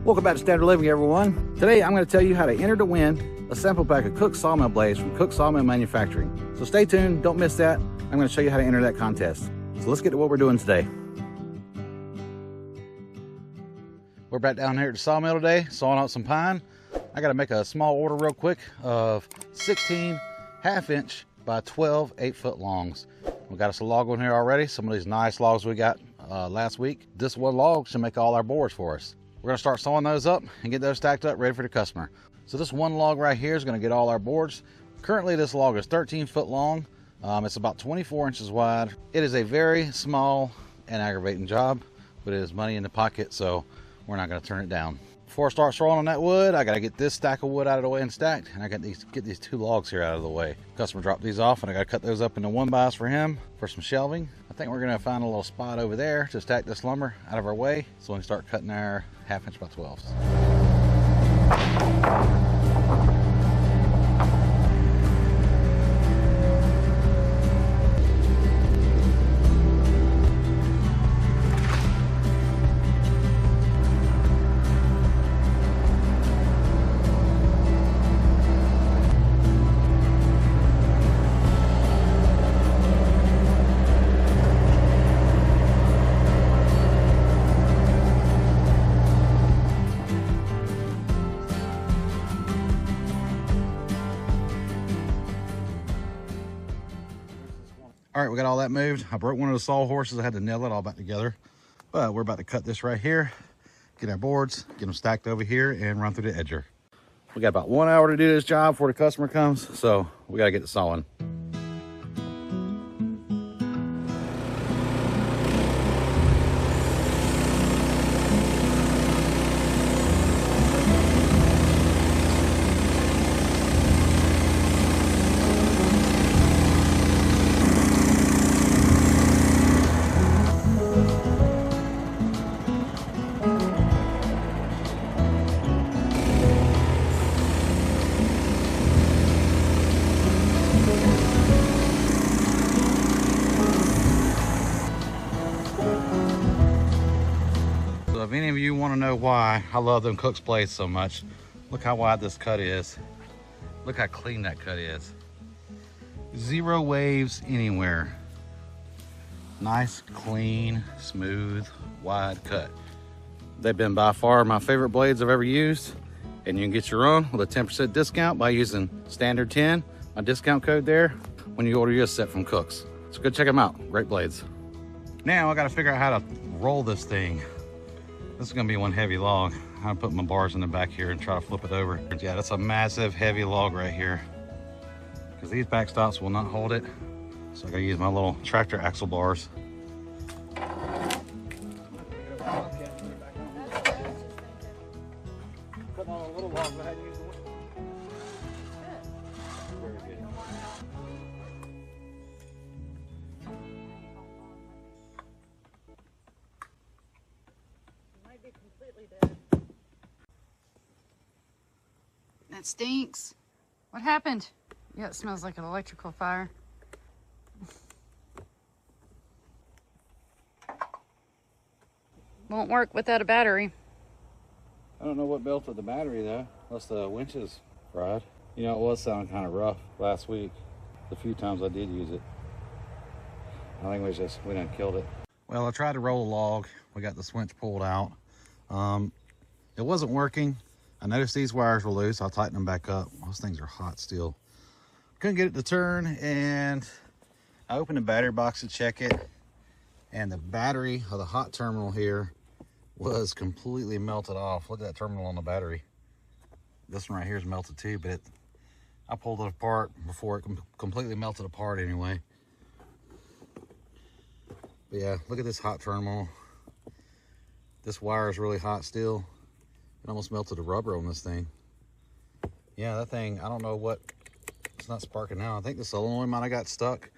Welcome back to Standard Living, everyone. Today I'm going to tell you how to enter to win a sample pack of Cook Sawmill blades from Cook Sawmill Manufacturing. So stay tuned, don't miss that. I'm going to show you how to enter that contest. So let's get to what we're doing today. We're back down here at the sawmill today, sawing out some pine. I got to make a small order real quick of 16 half-inch by 12 8-foot longs. We got us a log on here already. Some of these nice logs we got last week. This one log should make all our boards for us. We're going to start sawing those up and get those stacked up ready for the customer. So this one log right here is going to get all our boards. Currently this log is 13 foot long. It's about 24 inches wide. It is a very small and aggravating job, but it is money in the pocket, so we're not going to turn it down. Before I start throwing on that wood, I got to get this stack of wood out of the way and stacked, and I got to get these two logs here out of the way. Customer dropped these off, and I got to cut those up into 1-bys for him for some shelving. I think we're going to find a little spot over there to stack this lumber out of our way so we can start cutting our half-inch by 12s. All right, we got all that moved. I broke one of the sawhorses. I had to nail it all back together. But we're about to cut this right here, get our boards, get them stacked over here, and run through the edger. We got about 1 hour to do this job before the customer comes, so we got to get to sawing. If any of you want to know why I love them Cook's blades so much, look how wide this cut is. Look how clean that cut is. Zero waves anywhere. Nice, clean, smooth, wide cut. They've been by far my favorite blades I've ever used, and you can get your own with a 10% discount by using Standard 10, my discount code there, when you order your set from Cook's. So go check them out, great blades. Now I got to figure out how to roll this thing. This is gonna be one heavy log. I'm gonna put my bars in the back here and try to flip it over. Yeah, that's a massive heavy log right here, because these backstops will not hold it. So I gotta use my little tractor axle bars. That stinks. What happened? Yeah, it smells like an electrical fire. Won't work without a battery. I don't know what melted the battery though, unless the winch is fried. You know, it was sounding kind of rough last week. The few times I did use it. I think we done killed it. Well, I tried to roll a log. We got the winch pulled out. It wasn't working. I noticed these wires were loose. I'll tighten them back up. Those things are hot still. Couldn't get it to turn, and I opened the battery box to check it, and the battery of the hot terminal here was completely melted off. Look at that terminal on the battery. This one right here is melted too, but I pulled it apart before it completely melted apart anyway. But yeah, look at this hot terminal. This wire is really hot still. It almost melted the rubber on this thing. Yeah, that thing, I don't know what, it's not sparking now. I think the solenoid might have got stuck.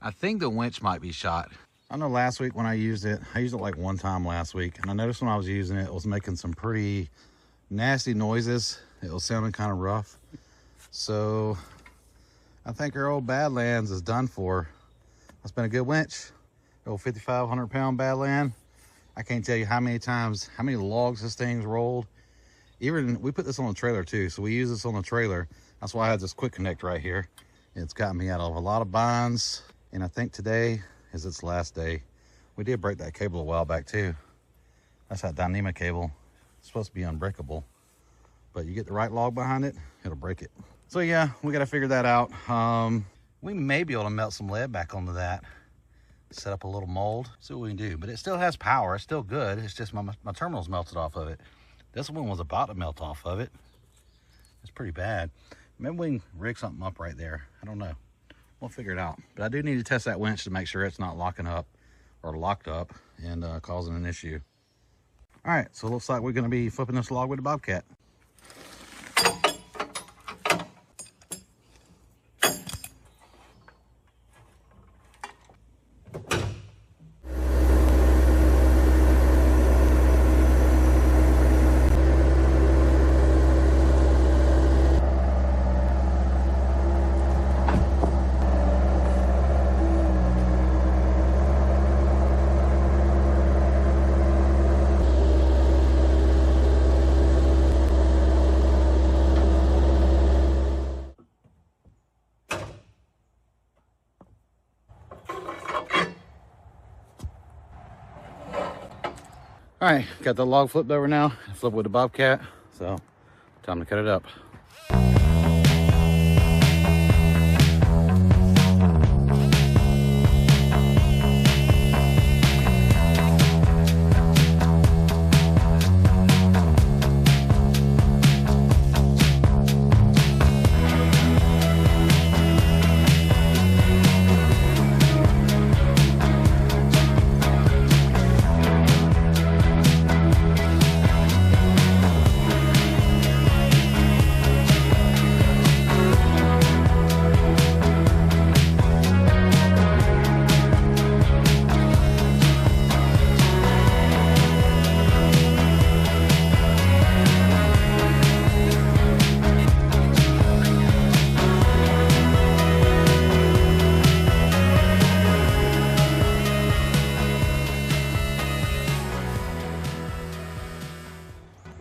I think the winch might be shot. I know last week when I used it like one time last week, and I noticed when I was using it, it was making some pretty nasty noises. It was sounding kind of rough. So I think our old Badlands is done for. That's been a good winch. Old 5,500 pound Badland. I can't tell you how many times, how many logs this thing's rolled. Even, we put this on the trailer too, so we use this on the trailer. That's why I had this quick connect right here. It's got me out of a lot of binds, and I think today is its last day. We did break that cable a while back too. That's that Dyneema cable. It's supposed to be unbreakable, but you get the right log behind it, it'll break it. So yeah, we got to figure that out. We may be able to melt some lead back onto that, set up a little mold, see what we can do. But it still has power, it's still good. It's just my terminal's melted off of it. This one was about to melt off of it. It's pretty bad. Maybe we can rig something up right there. I don't know. We'll figure it out. But I do need to test that winch to make sure it's not locking up or locked up and causing an issue. All right, so it looks like we're gonna be flipping this log with the Bobcat. All right, got the log flipped over now. Flip with the Bobcat, so time to cut it up.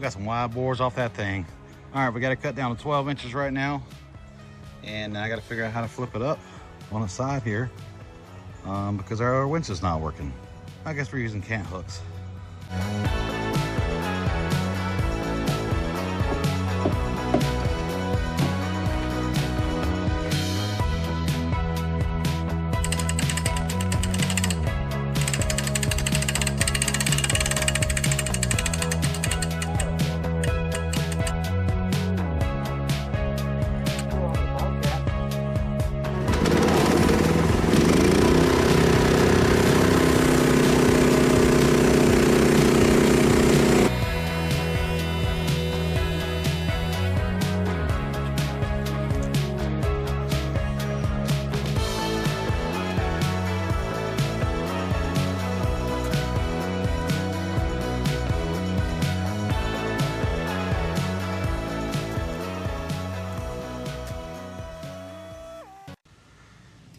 Got some wide bores off that thing. All right, we got to cut down to 12 inches right now, and I got to figure out how to flip it up on the side here because our winch is not working. I guess we're using cant hooks.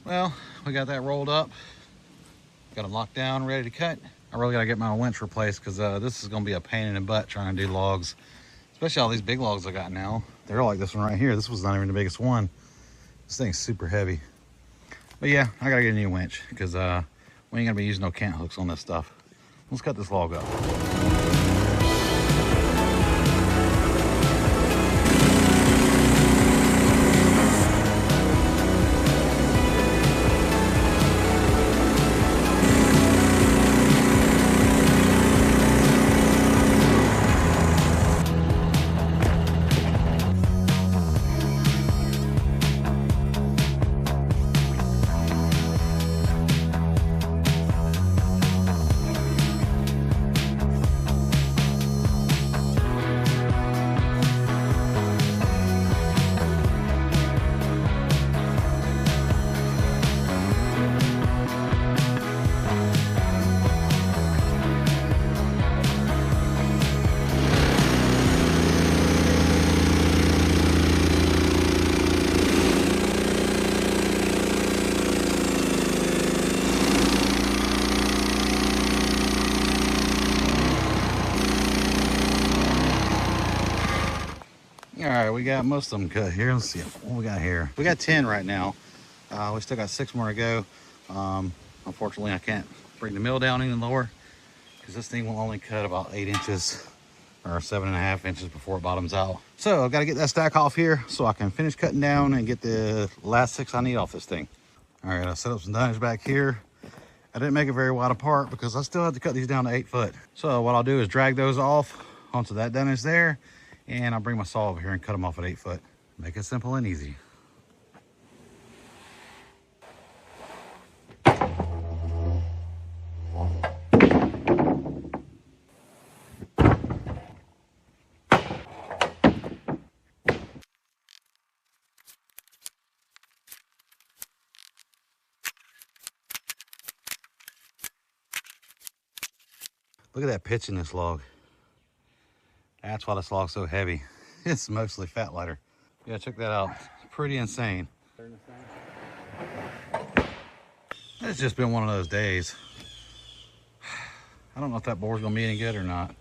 Well, we got that rolled up, got them locked down, ready to cut. I really gotta get my winch replaced because this is gonna be a pain in the butt trying to do logs, especially all these big logs I got now. They're like this one right here. This was not even the biggest one. This thing's super heavy. But yeah, I gotta get a new winch because we ain't gonna be using no cant hooks on this stuff. Let's cut this log up. All right, we got most of them cut here. Let's see what we got here. We got 10 right now. We still got 6 more to go. Unfortunately, I can't bring the mill down any lower because this thing will only cut about 8 inches or 7.5 inches before it bottoms out. So I've got to get that stack off here so I can finish cutting down and get the last 6 I need off this thing. All right, I set up some dunnage back here. I didn't make it very wide apart because I still have to cut these down to 8 foot. So what I'll do is drag those off onto that dunnage there, and I'll bring my saw over here and cut them off at 8 foot. Make it simple and easy. Look at that pitch in this log. That's why this log's so heavy. It's mostly fat lighter. Yeah, check that out. It's pretty insane. It's just been one of those days. I don't know if that board's gonna be any good or not.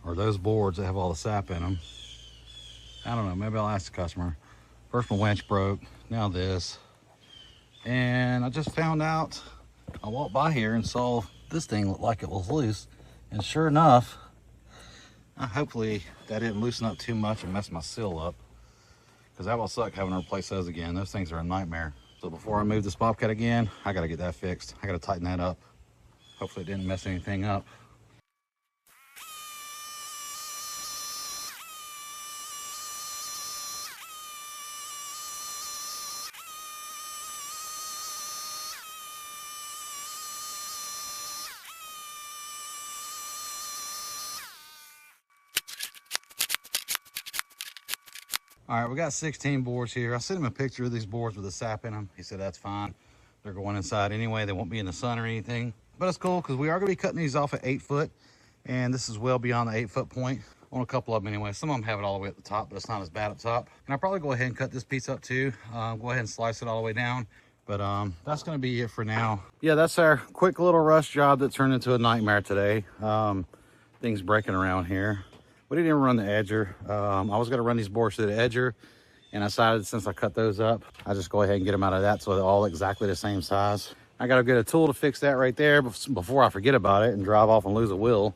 Or those boards that have all the sap in them. I don't know, maybe I'll ask the customer. First my winch broke, now this. And I just found out, I walked by here and saw this thing looked like it was loose, and sure enough, hopefully that didn't loosen up too much and mess my seal up, because that will suck having to replace those again. Those things are a nightmare. So before I move this Bobcat again, I got to get that fixed. I got to tighten that up. Hopefully it didn't mess anything up. All right, we got 16 boards here. I sent him a picture of these boards with the sap in them. He said that's fine. They're going inside anyway. They won't be in the sun or anything. But it's cool because we are going to be cutting these off at 8 foot. And this is well beyond the 8 foot point on a couple of them anyway. Some of them have it all the way at the top, but it's not as bad up top. And I'll probably go ahead and cut this piece up too. Go ahead and slice it all the way down. But that's going to be it for now. Yeah, that's our quick little rush job that turned into a nightmare today. Things breaking around here. We didn't even run the edger. I was gonna run these boards through the edger, and I decided since I cut those up, I just go ahead and get them out of that so they're all exactly the same size. I gotta get a tool to fix that right there before I forget about it and drive off and lose a wheel.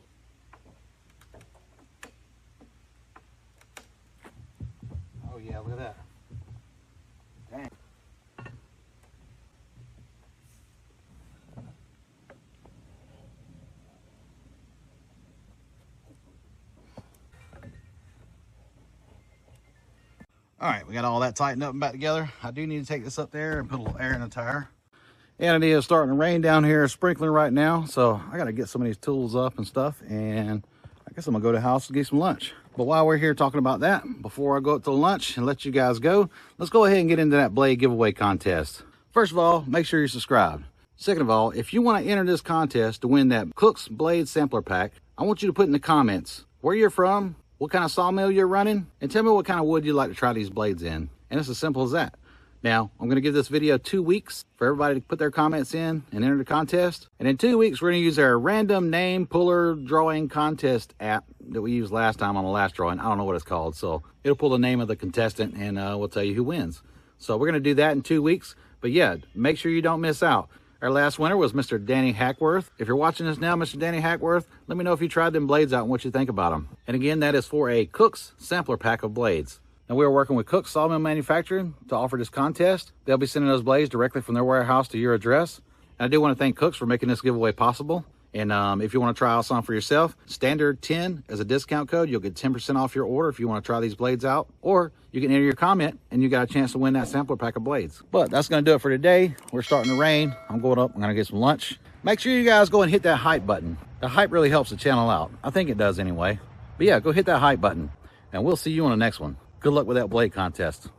Oh yeah, look at that. Dang. All right, we got all that tightened up and back together. I do need to take this up there and put a little air in the tire. And it is starting to rain down here, sprinkling right now. So I got to get some of these tools up and stuff. And I guess I'm gonna go to the house and get some lunch. But while we're here talking about that, before I go up to lunch and let you guys go, let's go ahead and get into that blade giveaway contest. First of all, make sure you're subscribed. Second of all, if you want to enter this contest to win that Cook's Blade Sampler Pack, I want you to put in the comments where you're from, what kind of sawmill you're running, and tell me what kind of wood you'd like to try these blades in. And it's as simple as that. Now, I'm going to give this video 2 weeks for everybody to put their comments in and enter the contest. And in 2 weeks, we're going to use our random name puller drawing contest app that we used last time on the last drawing. I don't know what it's called. So it'll pull the name of the contestant and we'll tell you who wins. So we're going to do that in 2 weeks. But yeah, make sure you don't miss out. Our last winner was Mr. Danny Hackworth. If you're watching this now, Mr. Danny Hackworth, let me know if you tried them blades out and what you think about them. And again, that is for a Cook's Sampler Pack of blades. Now, we are working with Cook's Sawmill Manufacturing to offer this contest. They'll be sending those blades directly from their warehouse to your address. And I do want to thank Cook's for making this giveaway possible. And if you want to try out some for yourself, standard 10 as a discount code. You'll get 10% off your order if you want to try these blades out. Or you can enter your comment and you got a chance to win that sampler pack of blades. But that's going to do it for today. We're starting to rain. I'm going up. I'm going to get some lunch. Make sure you guys go and hit that hype button. The hype really helps the channel out. I think it does anyway. But yeah, go hit that hype button. And we'll see you on the next one. Good luck with that blade contest.